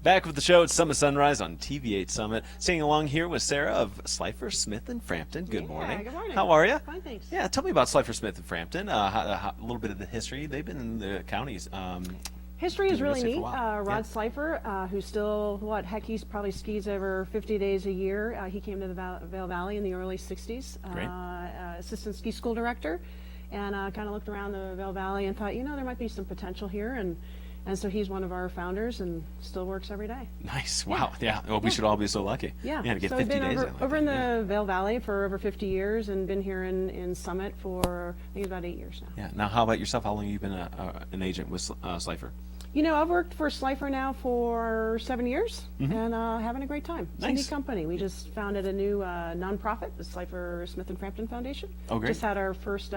Back with the show at Summit Sunrise on TV8 Summit. Singing along here with Sarah of Slifer, Smith & Frampton. Good morning. Good morning. How are you? Fine, thanks. Yeah, tell me about Slifer, Smith & Frampton. A little bit of the history. They've been in the counties. History is really neat. Yeah. Rod Slifer, who's still, he probably skis over 50 days a year. He came to the Vail Valley in the early 60s. Great. Assistant ski school director. And kind of looked around the Vail Valley and thought, there might be some potential here. And so he's one of our founders and still works every day. Nice. Wow. Yeah. Well, we should all be so lucky. Yeah. To get so 50 we've been days over in the Vail Valley for over 50 years and been here in Summit for, I think it's about 8 years now. Yeah. Now, how about yourself? How long have you been an agent with Slifer? I've worked for Slifer now for 7 years and having a great time. It's a neat company. We just founded a new nonprofit, the Slifer Smith & Frampton Foundation. Oh, great. Just had our first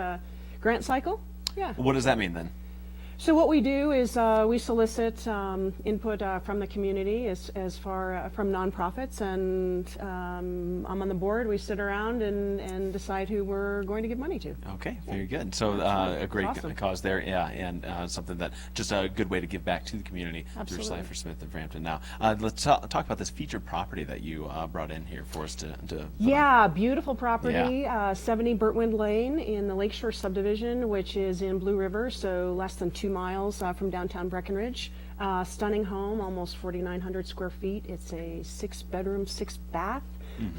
grant cycle. Yeah. What does that mean then? So what we do is we solicit input from the community as far from nonprofits, and I'm on the board. We sit around and decide who we're going to give money to. Okay, very good. So a great cause there, yeah, and something that just a good way to give back to the community through Slifer, Smith & Frampton. Now, let's talk about this featured property that you brought in here for us to Yeah, beautiful property, 70 Burtwind Lane in the Lakeshore subdivision, which is in Blue River, so less than 2 miles from downtown Breckenridge. Stunning home, almost 4,900 square feet. It's a 6-bedroom, 6-bath,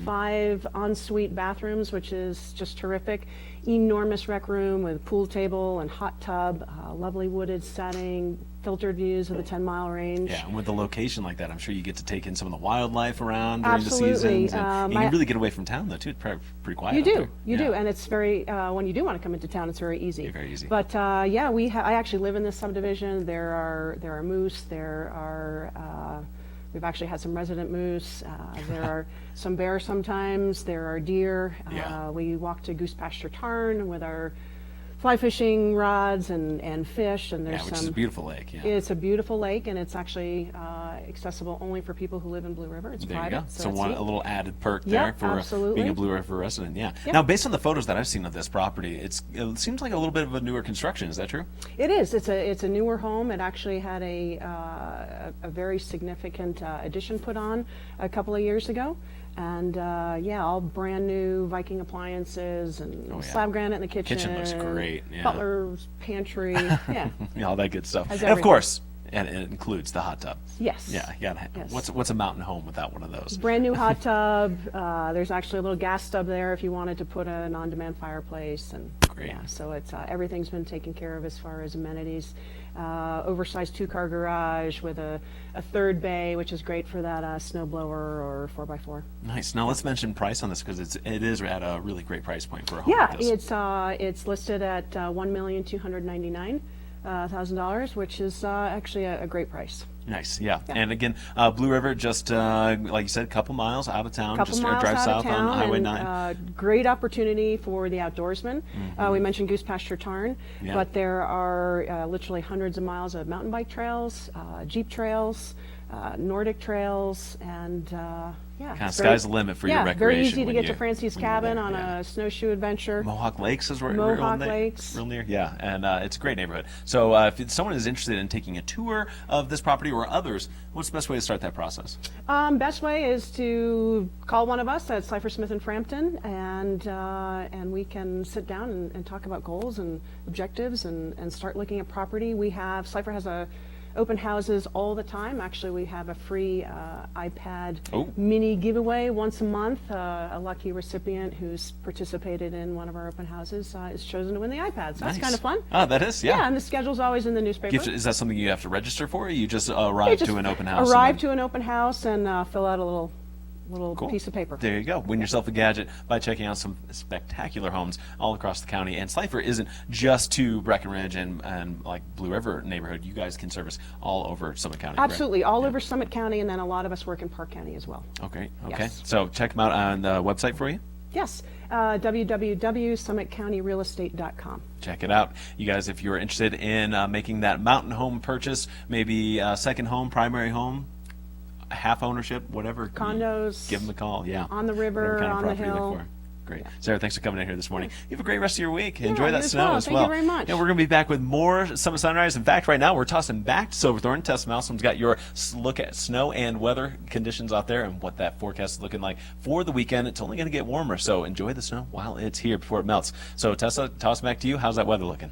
5 ensuite bathrooms, which is just terrific. Enormous rec room with pool table and hot tub, lovely wooded setting, filtered views of the 10-mile range. Yeah, and with a location like that, I'm sure you get to take in some of the wildlife around during Absolutely. the seasons. And you can really get away from town, though, too. It's pretty quiet You out do, there. you do, and it's very, when you do want to come into town, it's very easy. Yeah, very easy. But yeah, I actually live in this subdivision. There are moose, we've actually had some resident moose. There are some bears sometimes. There are deer. Yeah. We walk to Goose Pasture Tarn with our fly fishing rods and fish. And there's which is a beautiful lake. Yeah. It's a beautiful lake, and it's actually accessible only for people who live in Blue River. It's There private. you go. So that's a neat. little added perk there for absolutely. being a Blue River resident. Yeah. Yep. Now, based on the photos that I've seen of this property, it seems like a little bit of a newer construction. Is that true? It is. It's a newer home. It actually had a very significant addition put on a couple of years ago, and all brand new Viking appliances and slab granite in the kitchen. Kitchen looks great. Yeah. Butler's pantry. Yeah. All that good stuff. Has And of everything. course, and it includes the hot tub. Yes. Yeah. You gotta Yes. What's a mountain home without one of those? Brand new hot tub. There's actually a little gas stub there if you wanted to put an on-demand fireplace. And Great. Yeah, so it's everything's been taken care of as far as amenities. Oversized 2-car garage with a third bay, which is great for that snowblower or 4x4. Nice. Now let's mention price on this because it is at a really great price point for a home like this. It's listed at $1,299,000, which is actually a great price. Nice, yeah. And again, Blue River, just like you said, a couple miles out of town. Couple just miles drive out south of town, on Highway and, 9. Great opportunity for the outdoorsman. We mentioned Goose Pasture Tarn, but there are literally hundreds of miles of mountain bike trails, Jeep trails, Nordic trails, and Kind of sky's the limit for your recreation. Very easy to when get you- to Francie's when you're Cabin there, on a snowshoe adventure. Mohawk Lakes is real Lakes. real near. Yeah, and it's a great neighborhood. So if someone is interested in taking a tour of this property or others, what's the best way to start that process? Best way is to call one of us at Slifer Smith & Frampton, and we can sit down and talk about goals and objectives and start looking at property. Slifer has open houses all the time. Actually, we have a free iPad mini giveaway once a month. A lucky recipient who's participated in one of our open houses is chosen to win the iPad. So that's kind of fun. Oh, that is, yeah. Yeah, and the schedule's always in the newspaper. Is that something you have to register for? Or you just arrive to an open house? Arrive to an open house and fill out a little piece of paper. There you go. Win yourself a gadget by checking out some spectacular homes all across the county. And Slifer isn't just to Breckenridge and like Blue River neighborhood. You guys can service all over Summit County. Absolutely, all over Summit County, and then a lot of us work in Park County as well. Okay. Yes. So check them out on the website for you. Yes, www.summitcountyrealestate.com. Check it out. You guys, if you're interested in making that mountain home purchase, maybe second home, primary home, half ownership, whatever. Condos. Give them a call, yeah. On the river, Whatever kind of on the property you look hill. for. great. Sarah, thanks for coming in here this morning. You have a great rest of your week. Enjoy you that as snow well. as Thank well. you very much. Yeah, we're going to be back with more Summer Sunrise. In fact, right now we're tossing back to Silverthorne. Tess Malsom's got your look at snow and weather conditions out there and what that forecast is looking like for the weekend. It's only going to get warmer, so enjoy the snow while it's here before it melts. So Tessa, toss back to you. How's that weather looking?